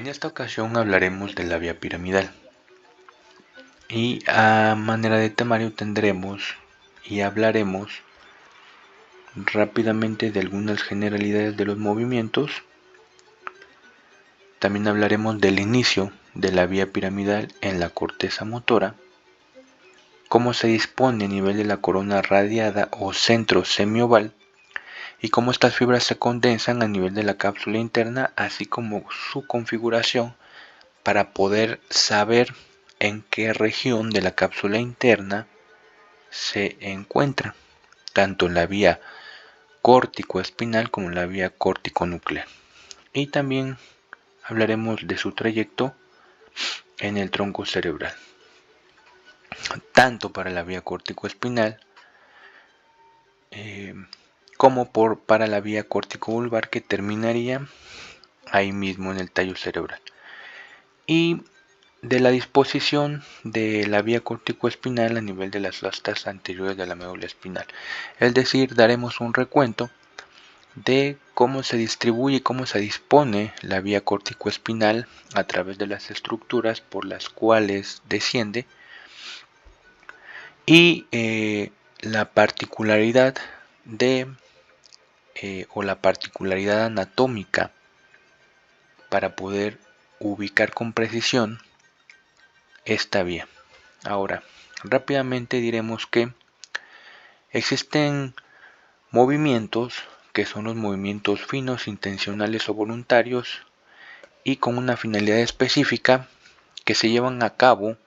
En esta ocasión hablaremos de la vía piramidal y a manera de temario tendremos y hablaremos rápidamente de algunas generalidades de los movimientos. También hablaremos del inicio de la vía piramidal en la corteza motora, cómo se dispone a nivel de la corona radiada o centro semioval y cómo estas fibras se condensan a nivel de la cápsula interna, así como su configuración para poder saber en qué región de la cápsula interna se encuentra, tanto en la vía córtico-espinal como en la vía córtico-nuclear. Y también hablaremos de su trayecto en el tronco cerebral, tanto para la vía córtico-espinal como para la vía córtico-vulvar, que terminaría ahí mismo en el tallo cerebral. Y de la disposición de la vía córtico-espinal a nivel de las astas anteriores de la médula espinal. Es decir, daremos un recuento de cómo se distribuye y cómo se dispone la vía córtico-espinal a través de las estructuras por las cuales desciende y la particularidad o la particularidad anatómica para poder ubicar con precisión esta vía. Ahora, rápidamente diremos que existen movimientos que son los movimientos finos, intencionales o voluntarios y con una finalidad específica que se llevan a cabo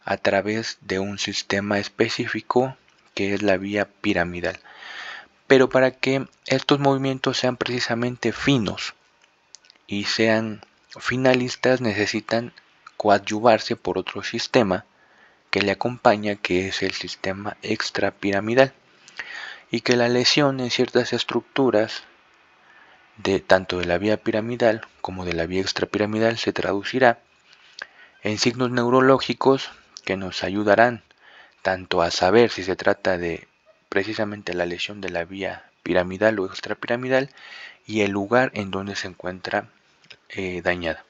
a través de un sistema específico que es la vía piramidal. Pero para que estos movimientos sean precisamente finos y sean finalistas, necesitan coadyuvarse por otro sistema que le acompaña, que es el sistema extrapiramidal, y que la lesión en ciertas estructuras tanto de la vía piramidal como de la vía extrapiramidal se traducirá en signos neurológicos que nos ayudarán tanto a saber si se trata de precisamente la lesión de la vía piramidal o extrapiramidal y el lugar en donde se encuentra dañada.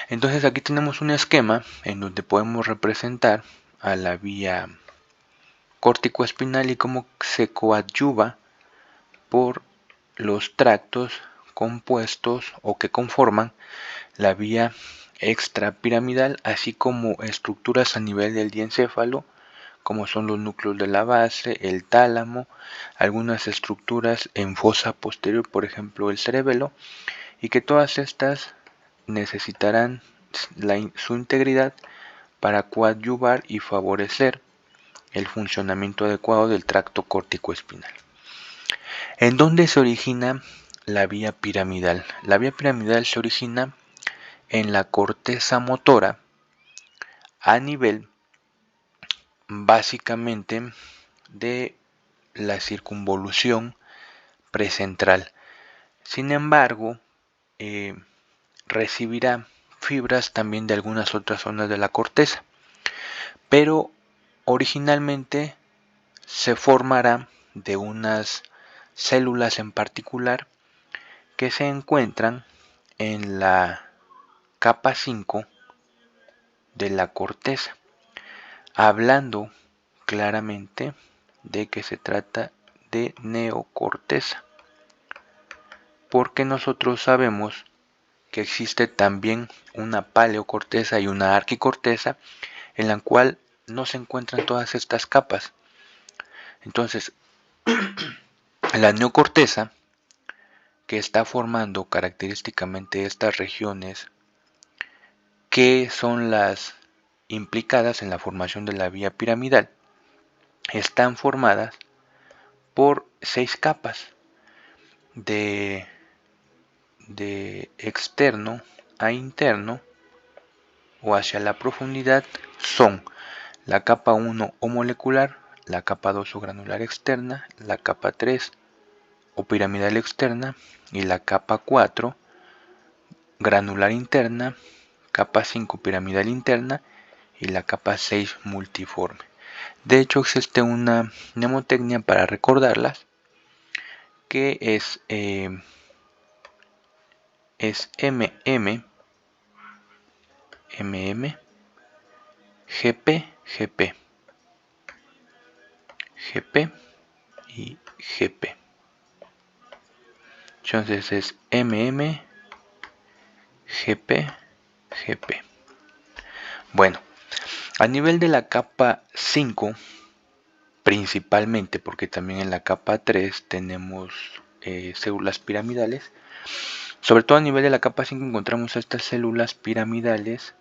Entonces aquí tenemos un esquema en donde podemos representar a la vía córtico-espinal y cómo se coadyuva por los tractos compuestos o que conforman la vía extrapiramidal, así como estructuras a nivel del diencéfalo, como son los núcleos de la base, el tálamo, algunas estructuras en fosa posterior, por ejemplo el cerebelo, y que todas estas necesitarán su integridad para coadyuvar y favorecer el funcionamiento adecuado del tracto córtico-espinal. ¿En dónde se origina la vía piramidal? La vía piramidal se origina en la corteza motora a nivel básicamente de la circunvolución precentral. Sin embargo, recibirá fibras también de algunas otras zonas de la corteza, pero originalmente se formará de unas células en particular que se encuentran en la capa 5 de la corteza, hablando claramente de que se trata de neocorteza, porque nosotros sabemos que existe también una paleocorteza y una arquicorteza en la cual no se encuentran todas estas capas. Entonces, la neocorteza, que está formando característicamente estas regiones que son las implicadas en la formación de la vía piramidal, están formadas por 6 capas de externo a interno o hacia la profundidad. Son la capa 1 o molecular, la capa 2 o granular externa, la capa 3 o piramidal externa y la capa 4 granular interna, capa 5 piramidal interna y la capa 6 multiforme. De hecho, existe una mnemotecnia para recordarlas, que es MM MM, GP, GP, GP y GP. Entonces es MM, GP, GP. Bueno, a nivel de la capa 5, principalmente, porque también en la capa 3 tenemos células piramidales. Sobre todo a nivel de la capa 5 encontramos estas células piramidales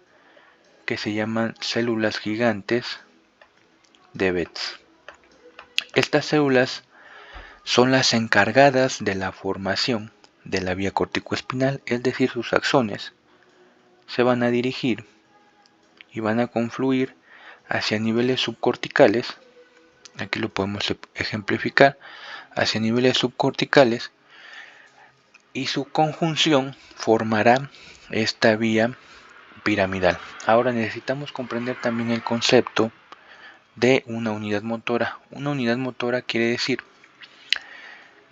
que se llaman células gigantes de Betz. Estas células son las encargadas de la formación de la vía corticoespinal, es decir, sus axones se van a dirigir y van a confluir hacia niveles subcorticales. Aquí lo podemos ejemplificar, hacia niveles subcorticales, y su conjunción formará esta vía piramidal. Ahora necesitamos comprender también el concepto de una unidad motora. Una unidad motora quiere decir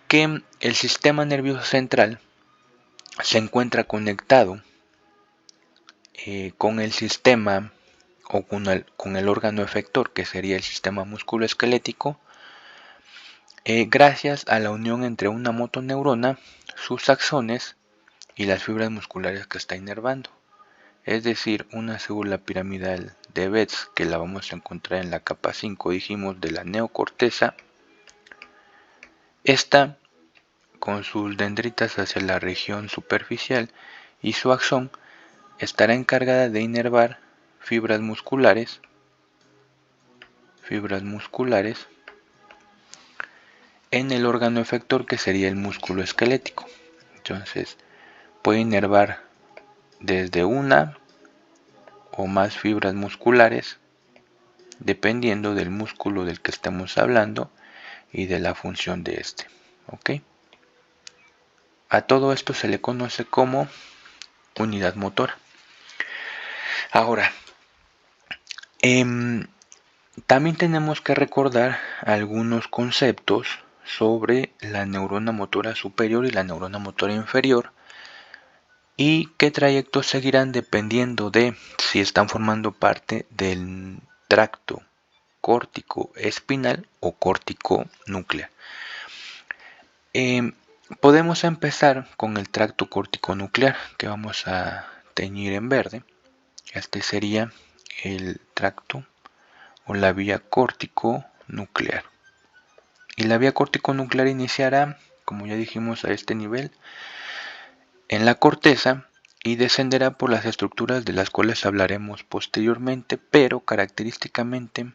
que el sistema nervioso central se encuentra conectado con el sistema o con el órgano efector, que sería el sistema musculoesquelético, gracias a la unión entre una motoneurona, sus axones y las fibras musculares que está inervando. Es decir, una célula piramidal de Betz, que la vamos a encontrar en la capa 5, dijimos, de la neocorteza. Esta, con sus dendritas hacia la región superficial y su axón, estará encargada de inervar fibras musculares en el órgano efector, que sería el músculo esquelético. Entonces, puede inervar desde una o más fibras musculares, dependiendo del músculo del que estemos hablando y de la función de este. ¿Ok? A todo esto se le conoce como unidad motora. Ahora, también tenemos que recordar algunos conceptos sobre la neurona motora superior y la neurona motora inferior, y qué trayectos seguirán dependiendo de si están formando parte del tracto córtico espinal o córtico núcleo. Podemos empezar con el tracto córtico nuclear, que vamos a teñir en verde. Este sería el tracto o la vía córtico nuclear. Y la vía córtico nuclear iniciará, como ya dijimos, a este nivel en la corteza y descenderá por las estructuras de las cuales hablaremos posteriormente, pero característicamente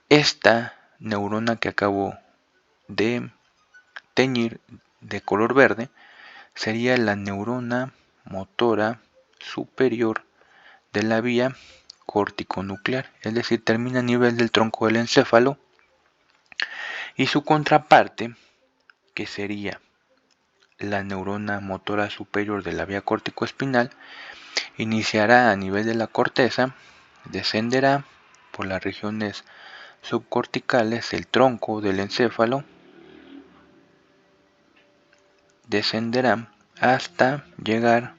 esta neurona que acabo de teñir de color verde sería la neurona motora superior de la vía córtico-nuclear, es decir, termina a nivel del tronco del encéfalo, y su contraparte, que sería la neurona motora superior de la vía córtico-espinal, iniciará a nivel de la corteza, descenderá por las regiones subcorticales, el tronco del encéfalo, descenderá hasta llegar,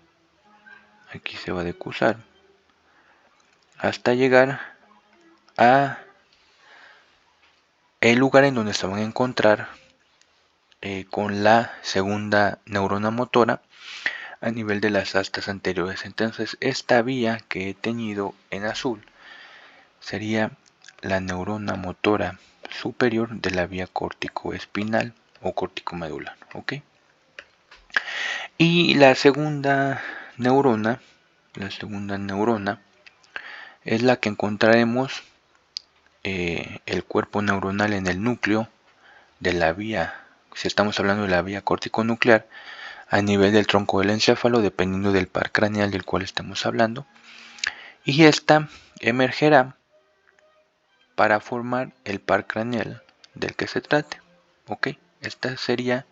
aquí se va a decusar, hasta llegar a el lugar en donde se van a encontrar con la segunda neurona motora a nivel de las astas anteriores. Entonces, esta vía que he teñido en azul sería la neurona motora superior de la vía córtico-espinal o córtico-medular. ¿Ok? Y la segunda neurona es la que encontraremos el cuerpo neuronal en el núcleo de la vía, si estamos hablando de la vía córtico-nuclear, a nivel del tronco del encéfalo, dependiendo del par craneal del cual estamos hablando, y esta emergerá para formar el par craneal del que se trate. ¿Ok? Esta sería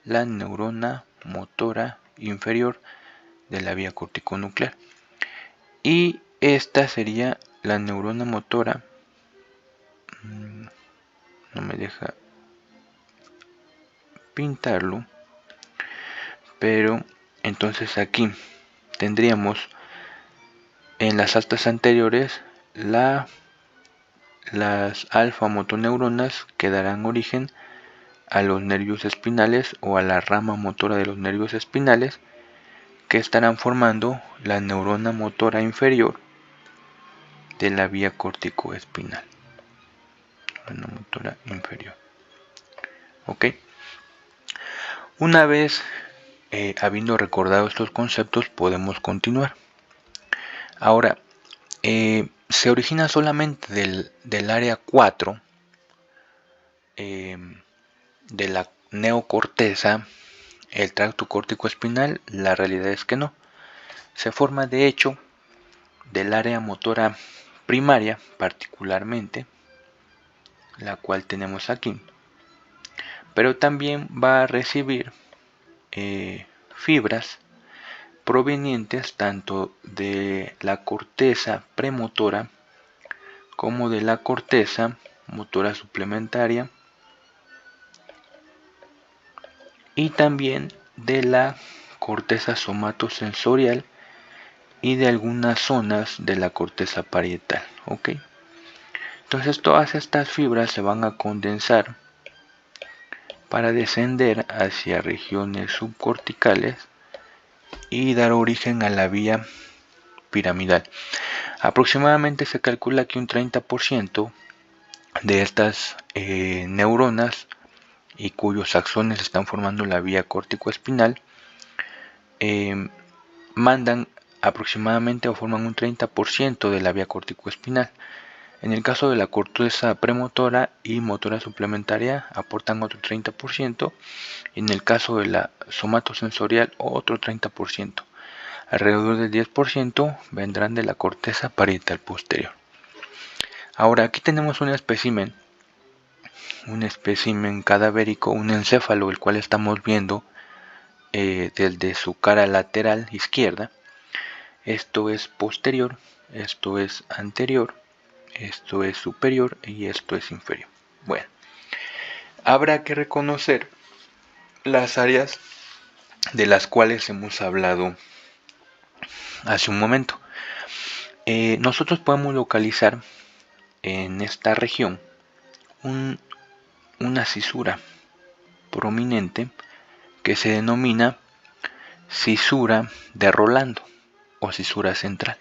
la neurona motora inferior de la vía corticonuclear. Y esta sería la neurona motora, no me deja pintarlo, pero entonces aquí tendríamos en las astas anteriores las alfa motoneuronas que darán origen a los nervios espinales o a la rama motora de los nervios espinales, que estarán formando la neurona motora inferior de la vía corticoespinal. Neurona motora inferior. ¿Ok? Una vez habiendo recordado estos conceptos, podemos continuar. Ahora, se origina solamente del área 4 de la neocorteza el tracto córtico espinal. La realidad es que no. Se forma de hecho del área motora primaria, particularmente, la cual tenemos aquí. Pero también va a recibir fibras provenientes tanto de la corteza premotora como de la corteza motora suplementaria y también de la corteza somatosensorial y de algunas zonas de la corteza parietal. ¿Ok? Entonces todas estas fibras se van a condensar para descender hacia regiones subcorticales y dar origen a la vía piramidal. Aproximadamente se calcula que un 30% de estas neuronas y cuyos axones están formando la vía córtico-espinal mandan aproximadamente o forman un 30% de la vía córtico-espinal. En el caso de la corteza premotora y motora suplementaria aportan otro 30%, y en el caso de la somatosensorial otro 30%. Alrededor del 10% vendrán de la corteza parietal posterior. Ahora aquí tenemos un espécimen cadavérico, un encéfalo, el cual estamos viendo desde su cara lateral izquierda. Esto es posterior, esto es anterior, esto es superior y esto es inferior. Bueno, habrá que reconocer las áreas de las cuales hemos hablado hace un momento. Nosotros podemos localizar en esta región una cisura prominente que se denomina cisura de Rolando o cisura central.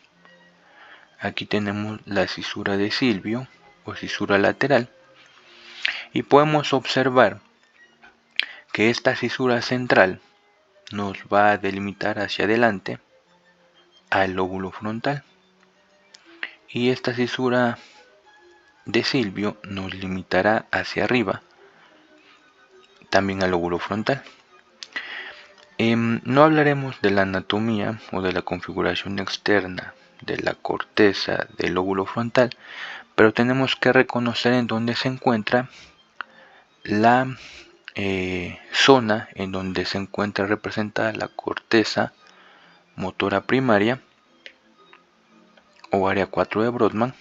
Aquí tenemos la cisura de Silvio o cisura lateral y podemos observar que esta cisura central nos va a delimitar hacia adelante al lóbulo frontal y esta cisura de Silvio nos limitará hacia arriba también al lóbulo frontal. No hablaremos de la anatomía o de la configuración externa de la corteza del lóbulo frontal, pero tenemos que reconocer en dónde se encuentra la zona en donde se encuentra representada la corteza motora primaria o área 4 de Brodmann,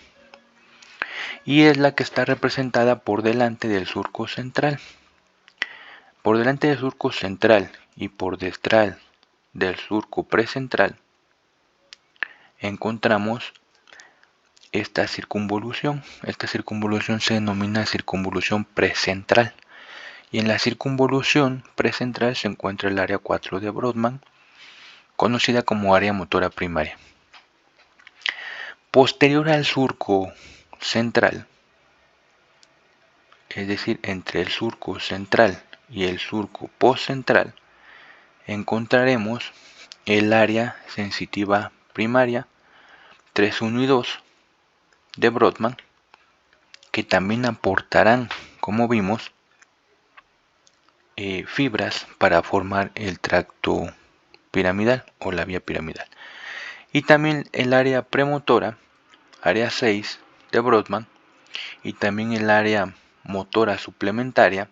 y es la que está representada por delante del surco central. Por delante del surco central y por detrás del surco precentral encontramos esta circunvolución. Esta circunvolución se denomina circunvolución precentral. Y en la circunvolución precentral se encuentra el área 4 de Brodmann, conocida como área motora primaria. Posterior al surco central, es decir, entre el surco central y el surco postcentral, encontraremos el área sensitiva primaria 3, 1 y 2 de Brodmann, que también aportarán, como vimos, fibras para formar el tracto piramidal o la vía piramidal. Y también el área premotora, área 6 de Brodmann, y también el área motora suplementaria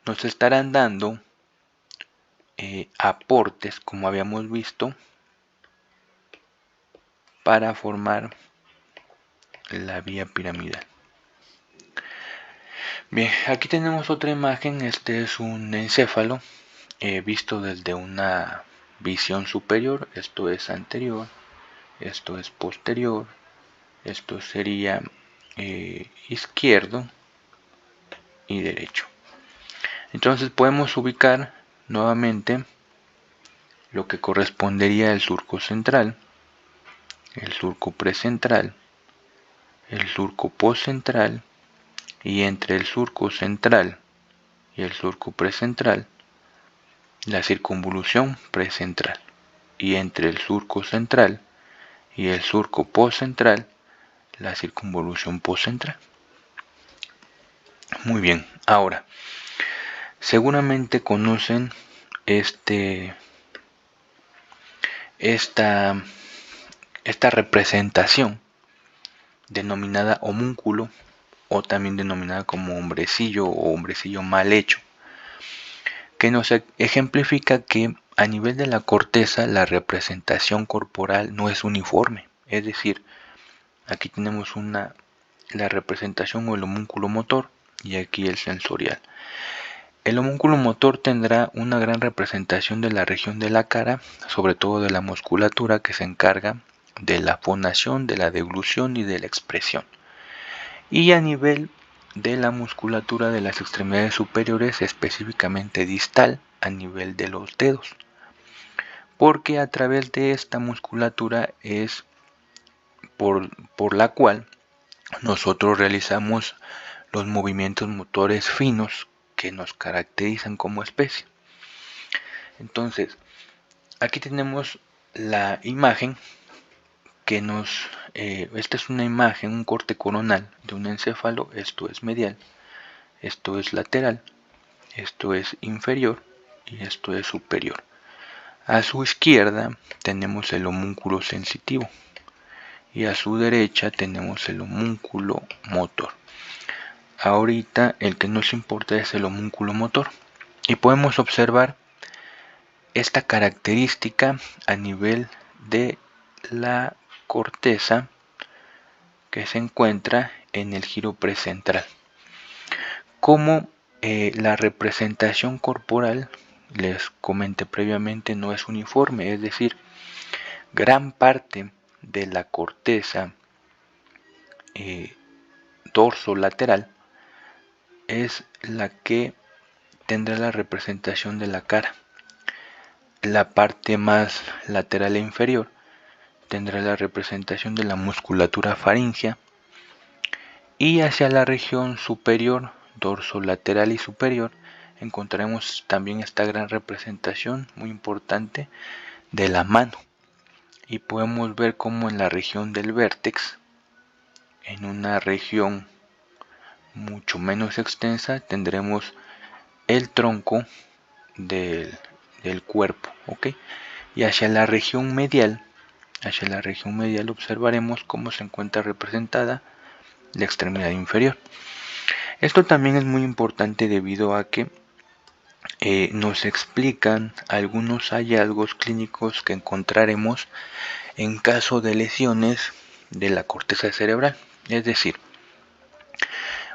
nos estarán dando aportes, como habíamos visto, para formar la vía piramidal. Bien, aquí tenemos otra imagen. Este es un encéfalo visto desde una visión superior. Esto es anterior, esto es posterior, esto sería izquierdo y derecho. Entonces podemos ubicar nuevamente lo que correspondería al surco central, el surco precentral, el surco postcentral, y entre el surco central y el surco precentral la circunvolución precentral, y entre el surco central y el surco postcentral la circunvolución postcentral. Muy bien, ahora seguramente conocen esta representación denominada homúnculo, o también denominada como hombrecillo o hombrecillo mal hecho, que nos ejemplifica que a nivel de la corteza la representación corporal no es uniforme. Es decir, aquí tenemos la representación o el homúnculo motor y aquí el sensorial. El homúnculo motor tendrá una gran representación de la región de la cara, sobre todo de la musculatura que se encarga de la fonación, de la deglución y de la expresión. Y a nivel de la musculatura de las extremidades superiores, específicamente distal, a nivel de los dedos, porque a través de esta musculatura es por la cual nosotros realizamos los movimientos motores finos que nos caracterizan como especie. Entonces, aquí tenemos la imagen que esta es una imagen, un corte coronal de un encéfalo. Esto es medial, esto es lateral, esto es inferior y esto es superior. A su izquierda tenemos el homúnculo sensitivo y a su derecha tenemos el homúnculo motor. Ahorita el que nos importa es el homúnculo motor, y podemos observar esta característica a nivel de la corteza que se encuentra en el giro precentral. Como la representación corporal, les comenté previamente, no es uniforme, es decir, gran parte de la corteza dorsolateral es la que tendrá la representación de la cara. La parte más lateral e inferior tendrá la representación de la musculatura faríngea, y hacia la región superior, dorsolateral y superior, encontraremos también esta gran representación muy importante de la mano, y podemos ver cómo en la región del vértex, en una región mucho menos extensa, tendremos el tronco del cuerpo, ¿ok? Y hacia la región medial observaremos cómo se encuentra representada la extremidad inferior. Esto también es muy importante debido a que nos explican algunos hallazgos clínicos que encontraremos en caso de lesiones de la corteza cerebral. Es decir,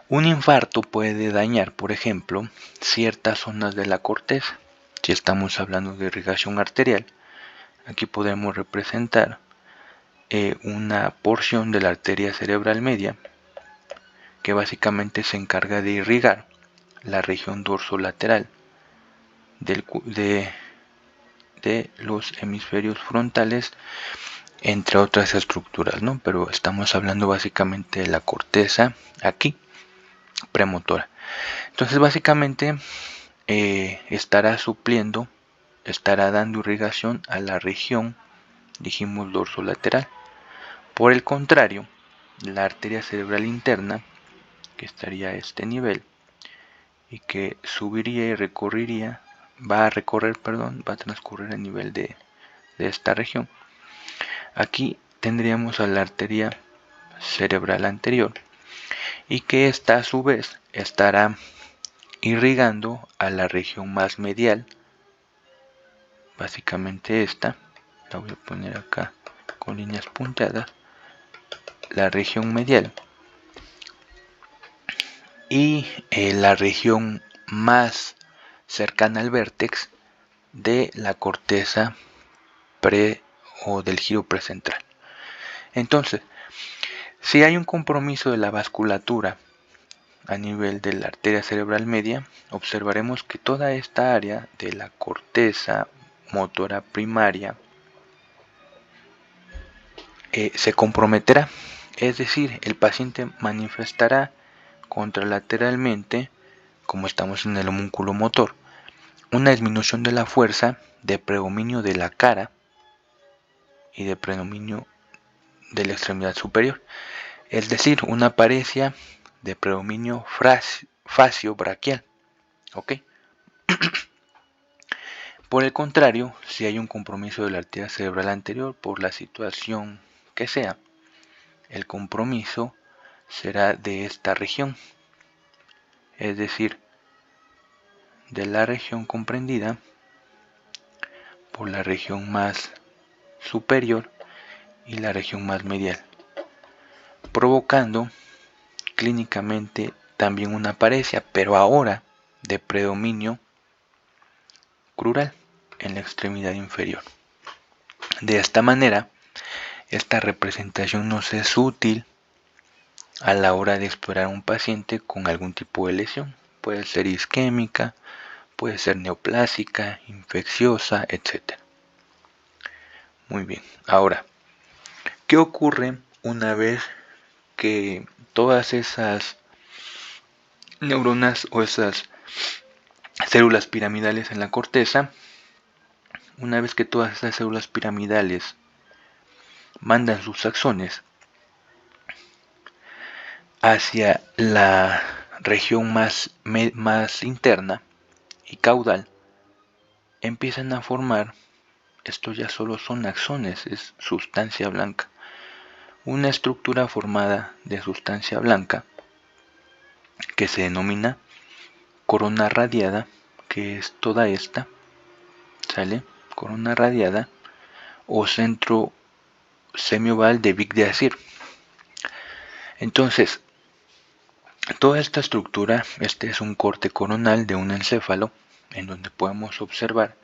un infarto puede dañar, por ejemplo, ciertas zonas de la corteza. Si estamos hablando de irrigación arterial, aquí podemos representar una porción de la arteria cerebral media que básicamente se encarga de irrigar la región dorsolateral de los hemisferios frontales, entre otras estructuras, ¿no? Pero estamos hablando básicamente de la corteza aquí premotora. Entonces básicamente estará dando irrigación a la región, dijimos, dorsolateral. Por el contrario, la arteria cerebral interna, que estaría a este nivel y que subiría y va a transcurrir a nivel de esta región. Aquí tendríamos a la arteria cerebral anterior, y que esta a su vez estará irrigando a la región más medial, básicamente esta, la voy a poner acá con líneas punteadas, la región medial, y la región más cercana al vértex de la corteza o del giro precentral. Entonces, si hay un compromiso de la vasculatura a nivel de la arteria cerebral media, observaremos que toda esta área de la corteza motora primaria se comprometerá, es decir, el paciente manifestará contralateralmente, como estamos en el homúnculo motor, una disminución de la fuerza de predominio de la cara y de predominio de la extremidad superior, es decir, una paresia de predominio facio-braquial. ¿Ok? Por el contrario, si hay un compromiso de la arteria cerebral anterior por la situación que sea, el compromiso será de esta región, es decir, de la región comprendida por la región más superior y la región más medial, provocando clínicamente también una paresia, pero ahora de predominio crural en la extremidad inferior. De esta manera, esta representación nos es útil a la hora de explorar a un paciente con algún tipo de lesión. Puede ser isquémica, puede ser neoplásica, infecciosa, etc. Muy bien, ahora, ¿qué ocurre una vez que todas esas neuronas o esas células piramidales en la corteza, una vez que todas esas células piramidales mandan sus axones hacia la región más interna y caudal, empiezan a formar, esto ya solo son axones, es sustancia blanca, una estructura formada de sustancia blanca que se denomina corona radiada, que es toda esta, ¿sale? Corona radiada o centro semioval de Vic de Azyr. Entonces, toda esta estructura, este es un corte coronal de un encéfalo, en donde podemos observar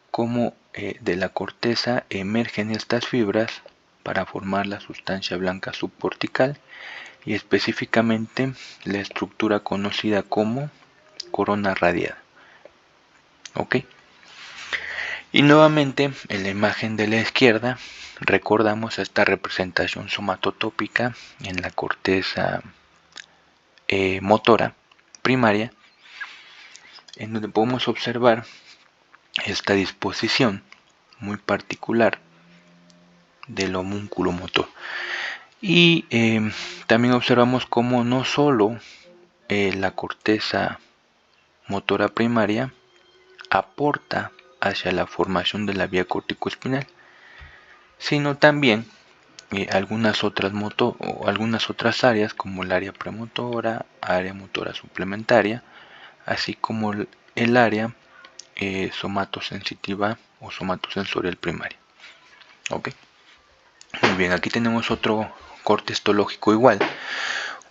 cómo de la corteza emergen estas fibras para formar la sustancia blanca subcortical y específicamente la estructura conocida como corona radiada. ¿Ok? Y nuevamente en la imagen de la izquierda recordamos esta representación somatotópica en la corteza motora primaria, en donde podemos observar esta disposición muy particular del homúnculo motor. Y también observamos cómo no solo la corteza motora primaria aporta hacia la formación de la vía corticoespinal, sino también algunas otras áreas como el área premotora, área motora suplementaria, así como el área somatosensitiva o somatosensorial primaria. ¿Ok? Muy bien, aquí tenemos otro corte histológico igual,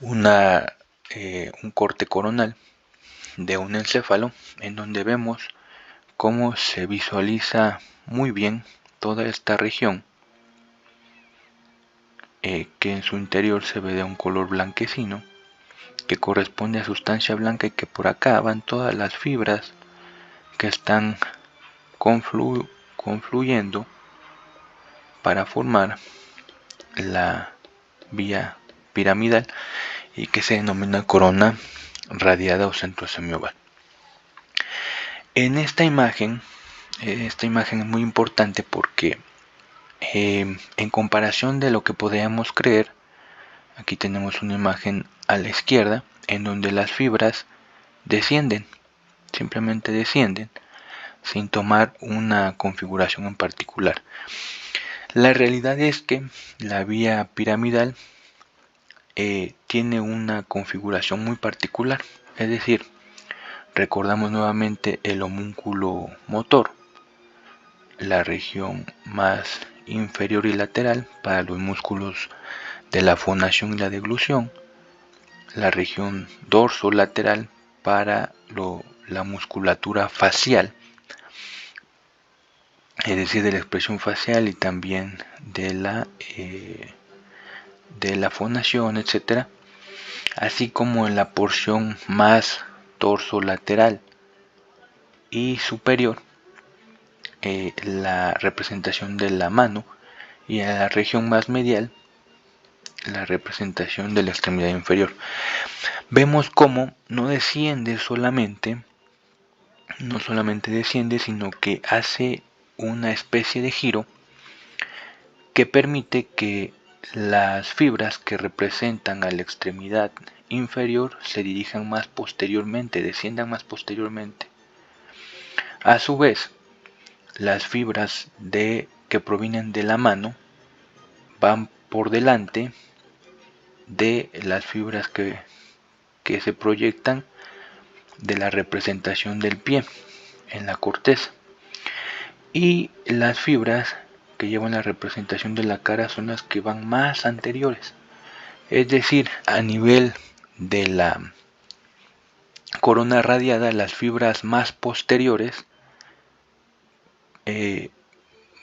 un corte coronal de un encéfalo en donde vemos cómo se visualiza muy bien toda esta región que en su interior se ve de un color blanquecino que corresponde a sustancia blanca y que por acá van todas las fibras que están confluyendo para formar la vía piramidal y que se denomina corona radiada o centro semioval. En esta imagen es muy importante porque en comparación de lo que podríamos creer, aquí tenemos una imagen a la izquierda en donde las fibras descienden, simplemente descienden, sin tomar una configuración en particular. La realidad es que la vía piramidal tiene una configuración muy particular, es decir, recordamos nuevamente el homúnculo motor, la región más inferior y lateral para los músculos de la fonación y la deglución, la región dorso-lateral para la musculatura facial, es decir, de la expresión facial y también de la de la fonación, etcétera, así como en la porción más dorsolateral y superior, la representación de la mano, y en la región más medial, la representación de la extremidad inferior. Vemos cómo no solamente desciende, sino que hace una especie de giro que permite que las fibras que representan a la extremidad inferior se dirijan más posteriormente, desciendan más posteriormente. A su vez, las fibras que provienen de la mano van por delante de las fibras que se proyectan de la representación del pie en la corteza, y las fibras que llevan la representación de la cara son las que van más anteriores, es decir, a nivel de la corona radiada, las fibras más posteriores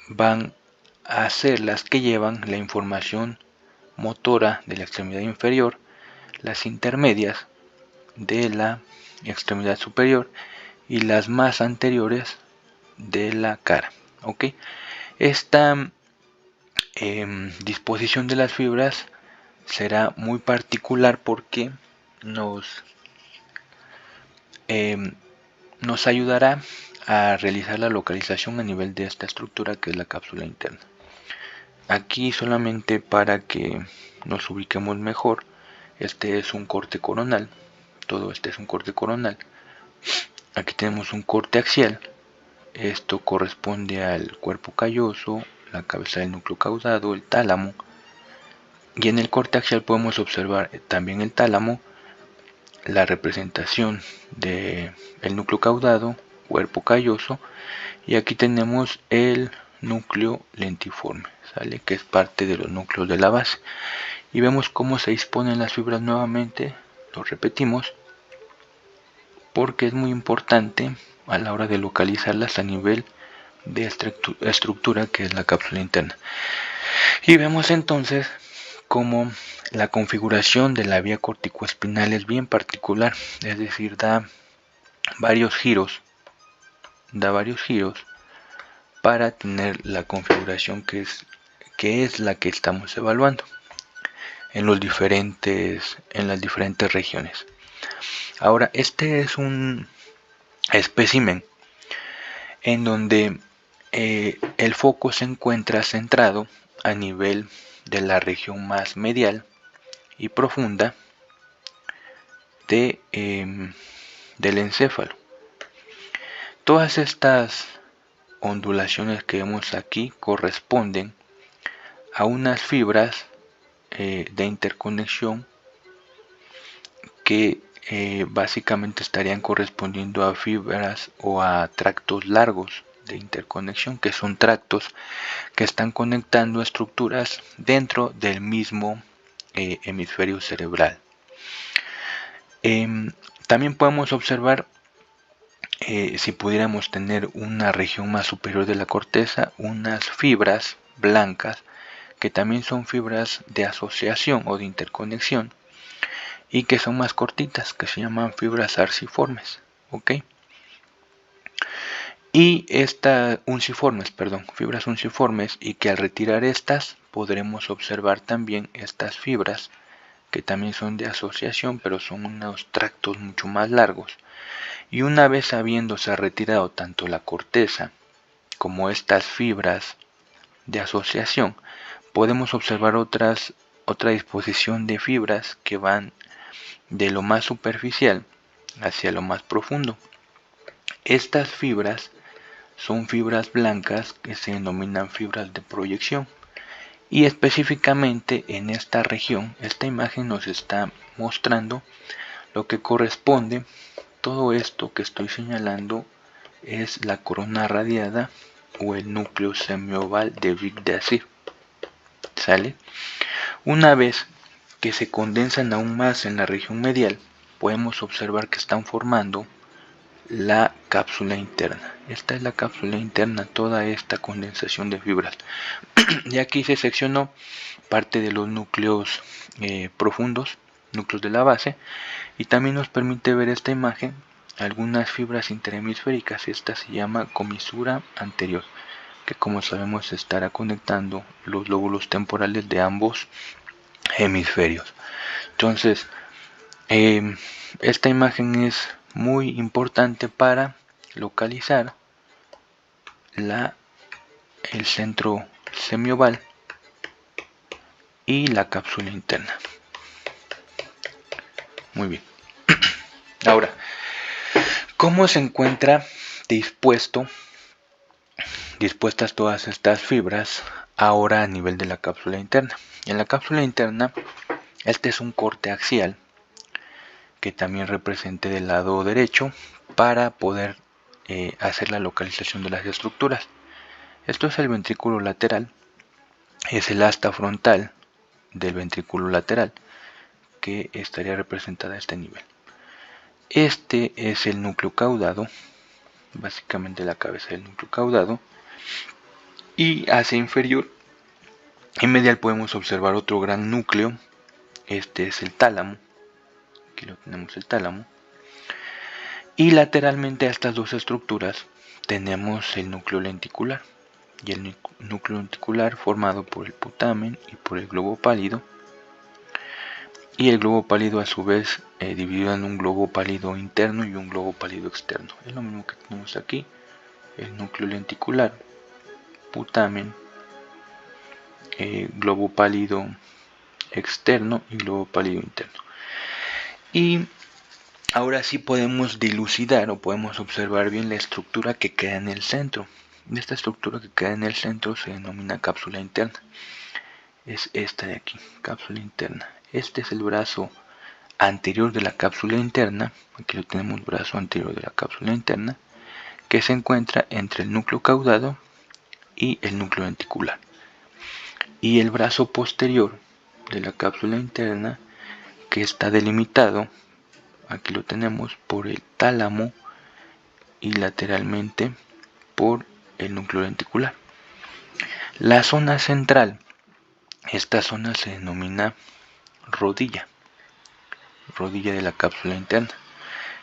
van a ser las que llevan la información motora de la extremidad inferior, las intermedias de la extremidad superior y las más anteriores de la cara. ¿Ok? Esta disposición de las fibras será muy particular porque nos ayudará a realizar la localización a nivel de esta estructura que es la cápsula interna. Aquí, solamente para que nos ubiquemos mejor, este es un corte coronal, todo este es un corte coronal. Aquí tenemos un corte axial, esto corresponde al cuerpo calloso, la cabeza del núcleo caudado, el tálamo, y en el corte axial podemos observar también el tálamo, la representación del núcleo caudado, cuerpo calloso, y aquí tenemos el núcleo lentiforme, ¿sale? Que es parte de los núcleos de la base, y vemos cómo se disponen las fibras nuevamente. Lo repetimos porque es muy importante a la hora de localizarlas a nivel de estructura que es la cápsula interna. Y vemos entonces cómo la configuración de la vía corticoespinal es bien particular, es decir, da varios giros para tener la configuración que es la que estamos evaluando en las diferentes regiones. Ahora, este es un espécimen en donde el foco se encuentra centrado a nivel de la región más medial y profunda del encéfalo. Todas estas ondulaciones que vemos aquí corresponden a unas fibras de interconexión que básicamente estarían correspondiendo a fibras o a tractos largos de interconexión, que son tractos que están conectando estructuras dentro del mismo hemisferio cerebral. También podemos observar, si pudiéramos tener una región más superior de la corteza, unas fibras blancas que también son fibras de asociación o de interconexión y que son más cortitas, que se llaman fibras arciformes. ¿Ok? Y fibras unciformes, y que al retirar estas podremos observar también estas fibras que también son de asociación, pero son unos tractos mucho más largos. Y una vez habiéndose retirado tanto la corteza como estas fibras de asociación, podemos observar otra disposición de fibras que van de lo más superficial hacia lo más profundo. Estas fibras son fibras blancas que se denominan fibras de proyección, y específicamente en esta región, esta imagen nos está mostrando lo que corresponde. Todo esto que estoy señalando es la corona radiada o el núcleo semioval de Vic de Azyr. ¿Sale? Una vez que se condensan aún más en la región medial, podemos observar que están formando la cápsula interna. Esta es la cápsula interna, toda esta condensación de fibras. Y aquí se seccionó parte de los núcleos profundos, núcleos de la base, y también nos permite ver esta imagen algunas fibras interhemisféricas. Esta se llama comisura anterior, que como sabemos estará conectando los lóbulos temporales de ambos hemisferios. Entonces, esta imagen es muy importante para localizar el centro semioval y la cápsula interna. Muy bien. Ahora, ¿cómo se encuentra dispuestas todas estas fibras ahora a nivel de la cápsula interna? En la cápsula interna, este es un corte axial que también represente del lado derecho para poder hacer la localización de las estructuras. Esto es el ventrículo lateral, es el asta frontal del ventrículo lateral que estaría representada a este nivel. Este es el núcleo caudado, básicamente la cabeza del núcleo caudado, y hacia inferior y medial podemos observar otro gran núcleo. Este es el tálamo, aquí lo tenemos, el tálamo, y lateralmente a estas dos estructuras tenemos el núcleo lenticular, y el núcleo lenticular formado por el putamen y por el globo pálido, y el globo pálido a su vez dividido en un globo pálido interno y un globo pálido externo. Es lo mismo que tenemos aquí, el núcleo lenticular, putamen, globo pálido externo y globo pálido interno. Y ahora sí podemos dilucidar o podemos observar bien la estructura que queda en el centro. Esta estructura que queda en el centro se denomina cápsula interna. Es esta de aquí, cápsula interna. Este es el brazo anterior de la cápsula interna. Aquí lo tenemos, brazo anterior de la cápsula interna, que se encuentra entre el núcleo caudado y el núcleo lenticular. Y el brazo posterior de la cápsula interna, que está delimitado, aquí lo tenemos, por el tálamo y lateralmente por el núcleo lenticular. La zona central, esta zona se denomina rodilla de la cápsula interna.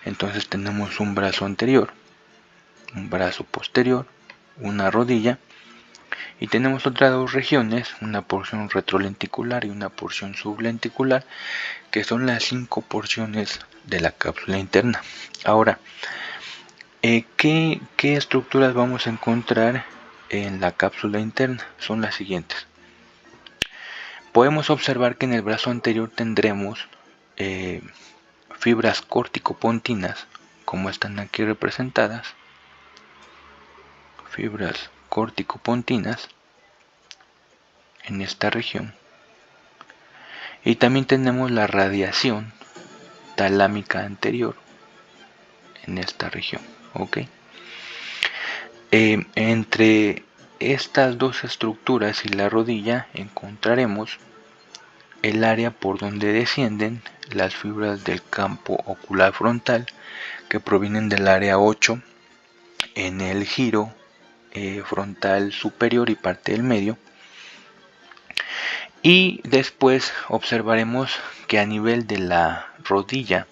Entonces tenemos un brazo anterior, un brazo posterior, una rodilla, y tenemos otras dos regiones, una porción retrolenticular y una porción sublenticular, que son las 5 porciones de la cápsula interna. Ahora, ¿qué estructuras vamos a encontrar en la cápsula interna? Son las siguientes. Podemos observar que en el brazo anterior tendremos fibras córtico-pontinas, como están aquí representadas, fibras córtico-pontinas en esta región, y también tenemos la radiación talámica anterior en esta región. ¿Ok? Entre estas dos estructuras y la rodilla encontraremos el área por donde descienden las fibras del campo ocular frontal, que provienen del área 8 en el giro frontal superior y parte del medio. Y después observaremos que a nivel de la rodilla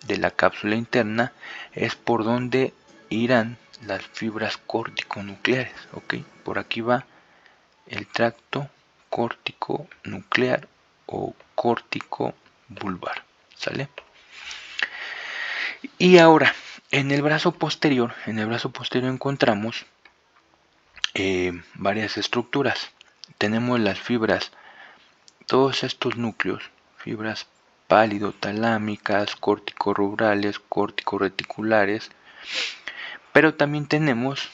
de la cápsula interna es por donde irán las fibras córtico-nucleares. ¿Ok? Por aquí va el tracto córtico-nuclear o córtico-vulvar. ¿Sale? Y ahora, en el brazo posterior encontramos varias estructuras. Tenemos las fibras, todos estos núcleos, fibras pálido-talámicas, córtico-rubrales, córtico-reticulares, pero también tenemos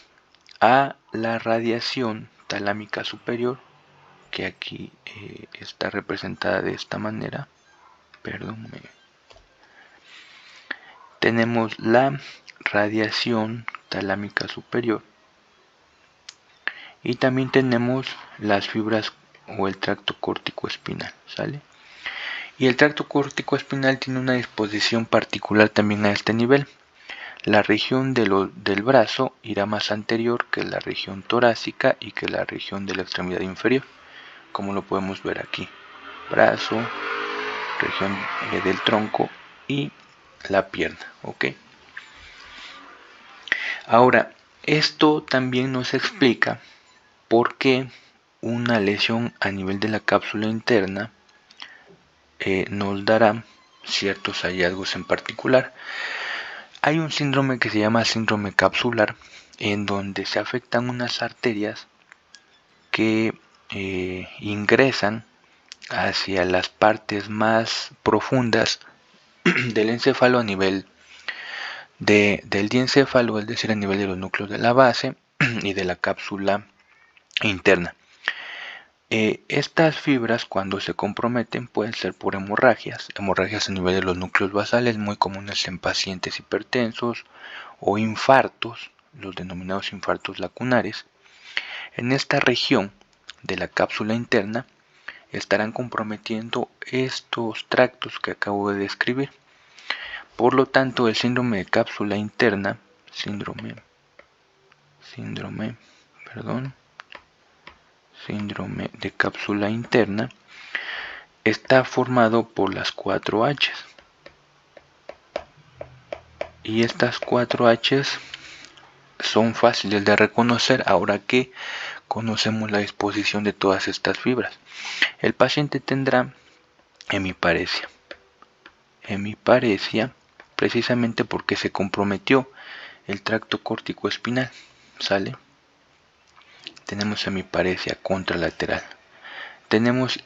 a la radiación talámica superior, que aquí está representada de esta manera. Tenemos la radiación talámica superior y también tenemos las fibras o el tracto córtico-espinal, ¿sale? Y el tracto córtico-espinal tiene una disposición particular también a este nivel. La región del brazo irá más anterior que la región torácica y que la región de la extremidad inferior, como lo podemos ver aquí. Brazo, región del tronco y la pierna, ¿ok? Ahora, esto también nos explica por qué una lesión a nivel de la cápsula interna nos dará ciertos hallazgos en particular. Hay un síndrome que se llama síndrome capsular, en donde se afectan unas arterias que ingresan hacia las partes más profundas del encéfalo a nivel del diencéfalo, es decir, a nivel de los núcleos de la base y de la cápsula interna. Estas fibras, cuando se comprometen, pueden ser por hemorragias a nivel de los núcleos basales, muy comunes en pacientes hipertensos, o infartos, los denominados infartos lacunares. En esta región de la cápsula interna estarán comprometiendo estos tractos que acabo de describir. Por lo tanto, el síndrome de cápsula interna, síndrome de cápsula interna, está formado por las 4 H's. Y estas 4 H's son fáciles de reconocer ahora que conocemos la disposición de todas estas fibras. El paciente tendrá hemiparesia precisamente porque se comprometió el tracto córtico espinal, ¿sale? Tenemos hemiparesia contralateral. Tenemos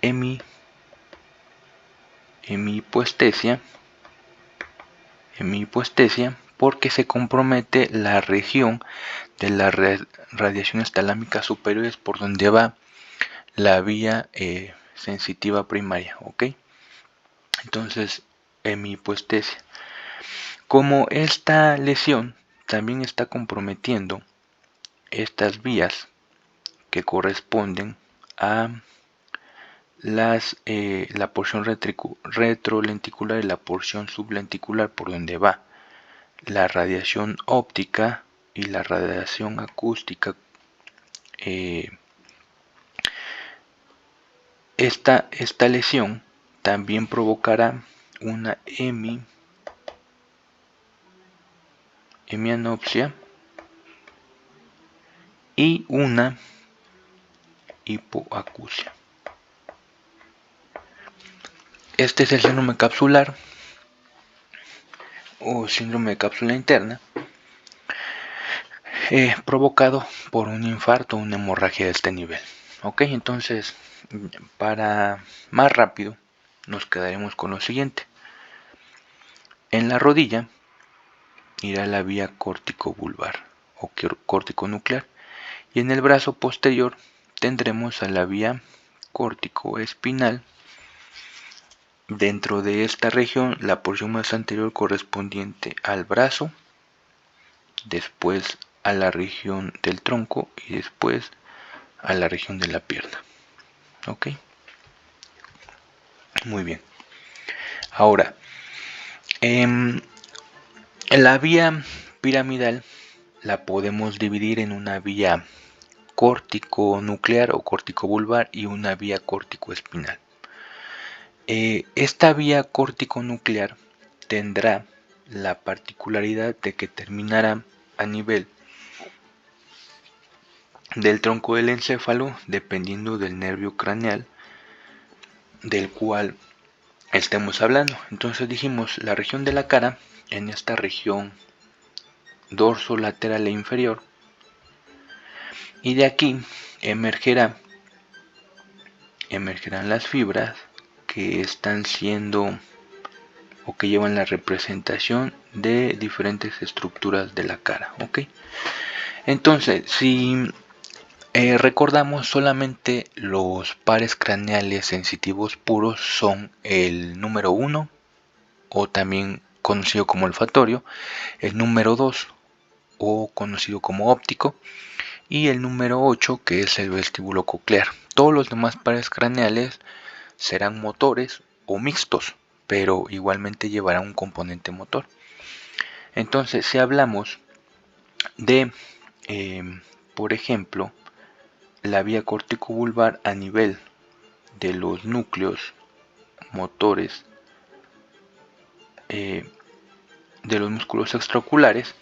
hemihipoestesia porque se compromete la región de las radiaciones talámicas superiores por donde va la vía sensitiva primaria, ¿ok? Entonces, hemihipoestesia. Como esta lesión también está comprometiendo estas vías que corresponden a la porción retrolenticular y la porción sublenticular por donde va la radiación óptica y la radiación acústica, esta lesión también provocará una hemianopsia y una hipoacusia. Este es el síndrome capsular o síndrome de cápsula interna, provocado por un infarto o una hemorragia de este nivel. Ok, entonces, para más rápido, nos quedaremos con lo siguiente. En la rodilla irá la vía córtico-vulvar o córtico-nuclear, y en el brazo posterior tendremos a la vía córtico-espinal. Dentro de esta región, la porción más anterior correspondiente al brazo, después a la región del tronco y después a la región de la pierna. Ok, muy bien. Ahora, la vía piramidal la podemos dividir en una vía córtico-nuclear o córtico-vulvar y una vía córtico-espinal. Esta vía córtico-nuclear tendrá la particularidad de que terminará a nivel del tronco del encéfalo, dependiendo del nervio craneal del cual estemos hablando. Entonces dijimos la región de la cara, en esta región dorso lateral e inferior, y de aquí emergerán las fibras que están siendo o que llevan la representación de diferentes estructuras de la cara, ¿ok? Entonces, si recordamos, solamente los pares craneales sensitivos puros son el número 1, o también conocido como olfatorio, el número 2, o conocido como óptico, y el número 8, que es el vestíbulo coclear. Todos los demás pares craneales serán motores o mixtos, pero igualmente llevarán un componente motor. Entonces, si hablamos de, por ejemplo, la vía corticobulbar a nivel de los núcleos motores de los músculos extraoculares,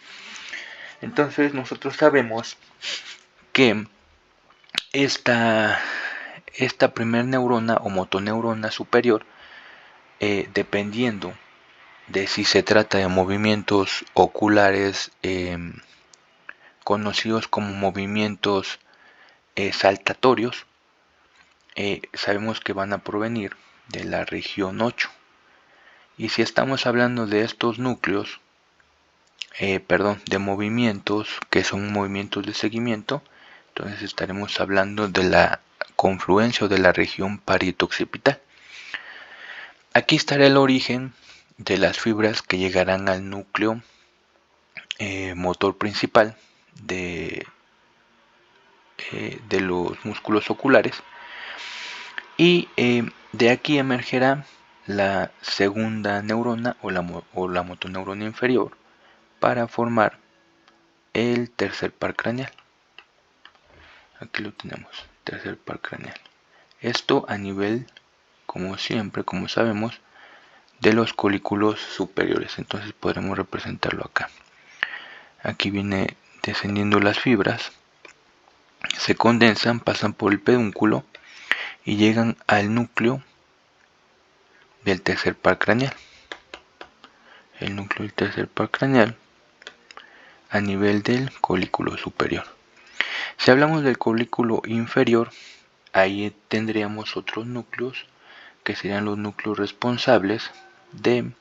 entonces nosotros sabemos que esta primer neurona o motoneurona superior, dependiendo de si se trata de movimientos oculares conocidos como movimientos saltatorios, sabemos que van a provenir de la región 8. Y si estamos hablando de estos núcleos, de movimientos que son movimientos de seguimiento, entonces estaremos hablando de la confluencia o de la región parieto-occipital. Aquí estará el origen de las fibras que llegarán al núcleo motor principal de los músculos oculares, y de aquí emergerá la segunda neurona o la motoneurona inferior para formar el tercer par craneal. Aquí lo tenemos, tercer par craneal. Esto a nivel, como siempre, como sabemos, de los colículos superiores. Entonces podremos representarlo acá. Aquí viene descendiendo las fibras, se condensan, pasan por el pedúnculo y llegan al núcleo del tercer par craneal. El núcleo del tercer par craneal a nivel del colículo superior. Si hablamos del colículo inferior, ahí tendríamos otros núcleos que serían los núcleos responsables de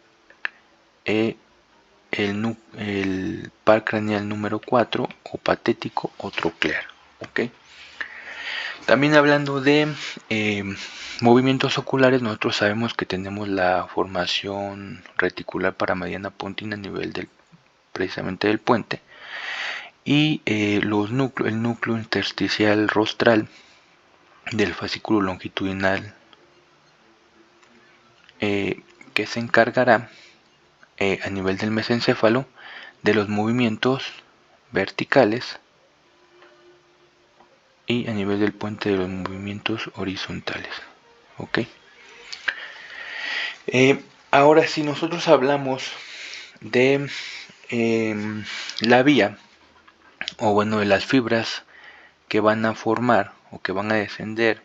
el par craneal número 4 o patético o troclear. ¿Okay? También hablando de movimientos oculares, nosotros sabemos que tenemos la formación reticular paramediana pontina a nivel precisamente del puente, y el núcleo intersticial rostral del fascículo longitudinal, que se encargará a nivel del mesencéfalo de los movimientos verticales y a nivel del puente de los movimientos horizontales. ¿Ok? Ahora, si nosotros hablamos de la vía, o bueno, de las fibras que van a formar o que van a descender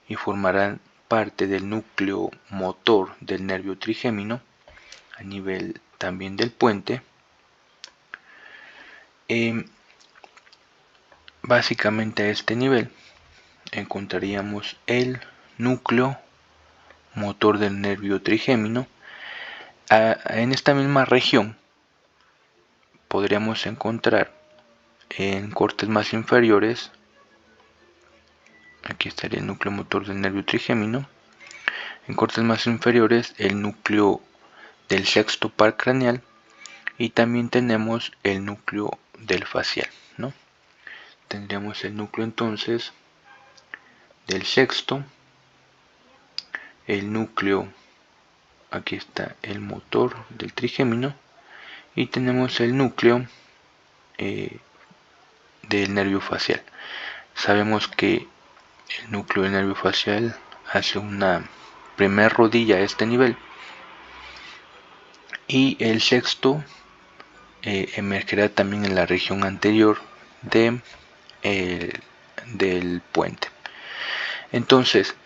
y formarán parte del núcleo motor del nervio trigémino a nivel también del puente, básicamente a este nivel encontraríamos el núcleo motor del nervio trigémino. En esta misma región podríamos encontrar en cortes más inferiores, aquí estaría el núcleo motor del nervio trigémino, en cortes más inferiores el núcleo del sexto par craneal, y también tenemos el núcleo del facial, ¿no? Tendríamos el núcleo entonces del sexto, el núcleo, aquí está el motor del trigémino, y tenemos el núcleo del nervio facial. Sabemos que el núcleo del nervio facial hace una primer rodilla a este nivel, y el sexto emergerá también en la región anterior del puente. Entonces,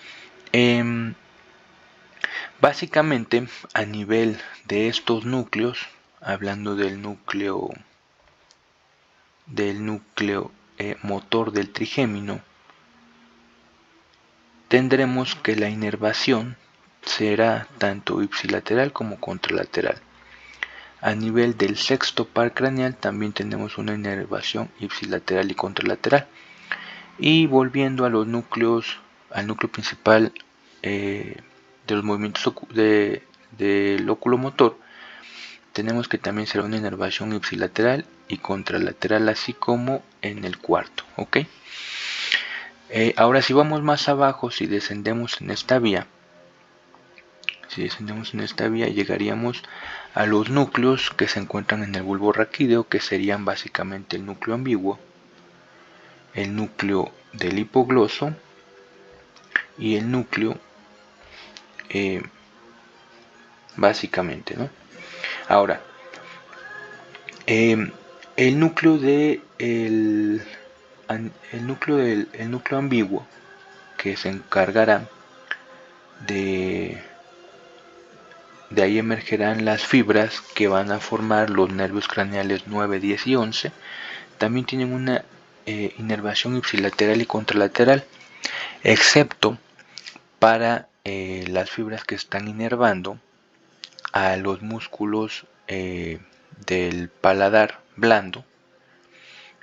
básicamente a nivel de estos núcleos, hablando del núcleo motor del trigémino, tendremos que la inervación será tanto ipsilateral como contralateral. A nivel del sexto par craneal también tenemos una inervación ipsilateral y contralateral. Y volviendo a los núcleos, al núcleo principal de los movimientos del oculomotor, tenemos que también será una inervación ipsilateral y contralateral, así como en el cuarto. ¿Ok? Ahora, si vamos más abajo, si descendemos en esta vía, Si descendemos en esta vía llegaríamos a los núcleos que se encuentran en el bulbo raquídeo, que serían básicamente el núcleo ambiguo, el núcleo del hipogloso y el núcleo básicamente, ¿no? Ahora, el núcleo el núcleo ambiguo, que se encargará de ahí emergerán las fibras que van a formar los nervios craneales 9, 10 y 11. También tienen una inervación ipsilateral y contralateral, excepto para las fibras que están inervando a los músculos del paladar blando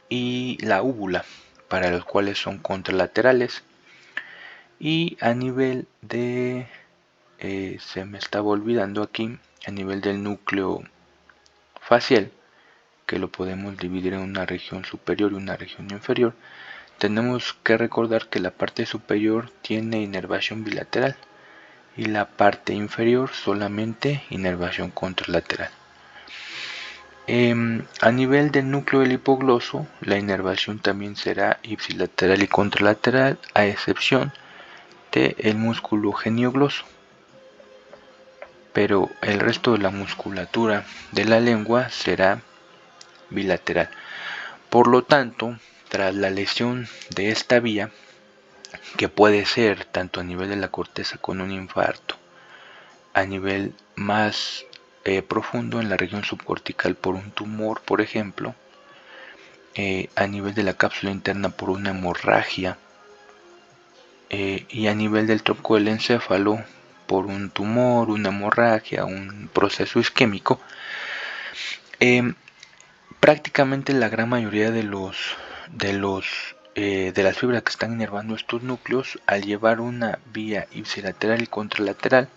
y la úvula, para los cuales son contralaterales. Y a nivel de se me estaba olvidando aquí, a nivel del núcleo facial, que lo podemos dividir en una región superior y una región inferior, tenemos que recordar que la parte superior tiene inervación bilateral y la parte inferior solamente inervación contralateral. A nivel del núcleo del hipogloso, la inervación también será ipsilateral y contralateral, a excepción del músculo geniogloso. Pero el resto de la musculatura de la lengua será bilateral. Por lo tanto, tras la lesión de esta vía, que puede ser tanto a nivel de la corteza con un infarto, a nivel más profundo en la región subcortical por un tumor, por ejemplo, a nivel de la cápsula interna por una hemorragia, y a nivel del tronco del encéfalo por un tumor, una hemorragia, un proceso isquémico. Prácticamente la gran mayoría de las fibras que están inervando estos núcleos, al llevar una vía ipsilateral y contralateral,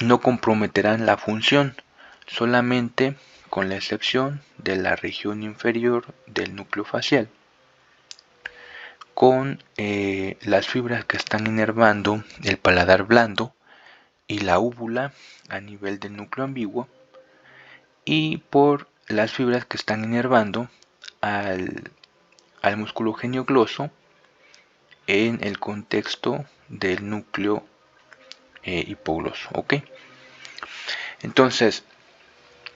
no comprometerán la función, solamente con la excepción de la región inferior del núcleo facial, con las fibras que están inervando el paladar blando y la úvula a nivel del núcleo ambiguo, y por las fibras que están inervando al músculo geniogloso en el contexto del núcleo hipogloso. ¿Ok? Entonces,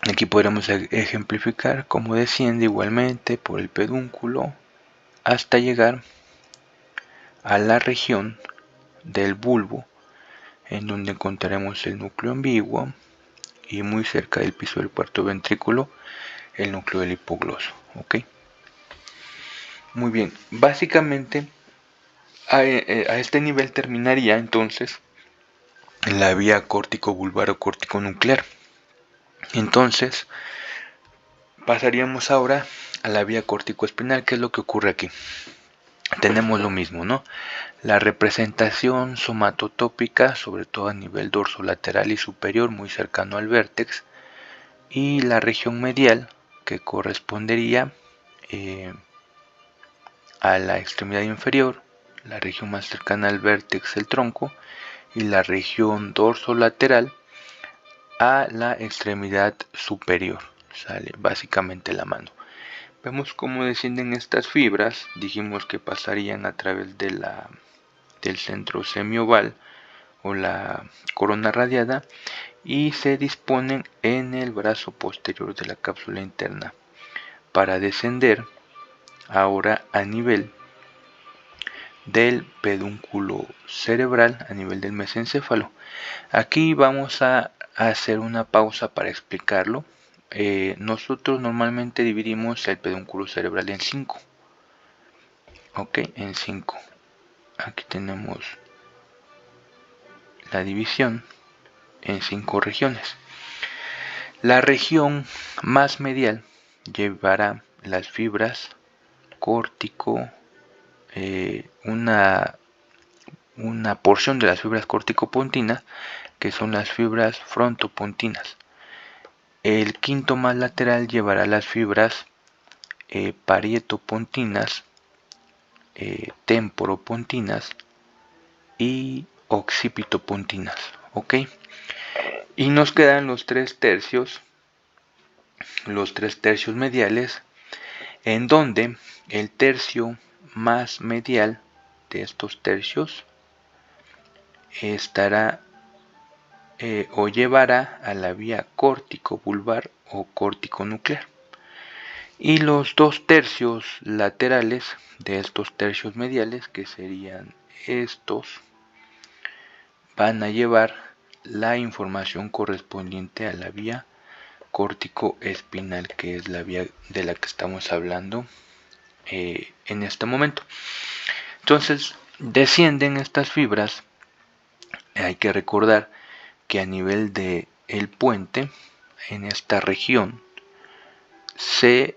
aquí podremos ejemplificar cómo desciende igualmente por el pedúnculo hasta llegar a la región del bulbo, en donde encontraremos el núcleo ambiguo y muy cerca del piso del cuarto ventrículo el núcleo del hipogloso. ¿Ok? Muy bien, básicamente a este nivel terminaría entonces la vía córtico-bulbar o córtico-nuclear. Entonces pasaríamos ahora a la vía córtico-espinal. ¿Qué es lo que ocurre aquí? Tenemos lo mismo, ¿no? La representación somatotópica, sobre todo a nivel dorsolateral y superior, muy cercano al vértex, y la región medial, que correspondería a la extremidad inferior, la región más cercana al vértex, el tronco, y la región dorsolateral a la extremidad superior, sale básicamente la mano. Vemos cómo descienden estas fibras. Dijimos que pasarían a través del centro semioval o la corona radiada y se disponen en el brazo posterior de la cápsula interna para descender ahora a nivel del pedúnculo cerebral, a nivel del mesencéfalo. Aquí vamos a hacer una pausa para explicarlo. Nosotros normalmente dividimos el pedúnculo cerebral en 5. Ok, en 5. Aquí tenemos la división en 5 regiones. La región más medial llevará las fibras córtico, una porción de las fibras córtico-pontinas, que son las fibras frontopontinas. El quinto más lateral llevará las fibras parietopontinas, temporopontinas y occipitopontinas, ¿ok? Y nos quedan los 3/3 mediales, en donde el tercio más medial de estos tercios estará o llevará a la vía córtico-vulvar o córtico-nuclear. Y los 2/3 laterales de estos tercios mediales, que serían estos, van a llevar la información correspondiente a la vía córtico-espinal, que es la vía de la que estamos hablando en este momento. Entonces, descienden estas fibras. Hay que recordar que a nivel de el puente, en esta región, se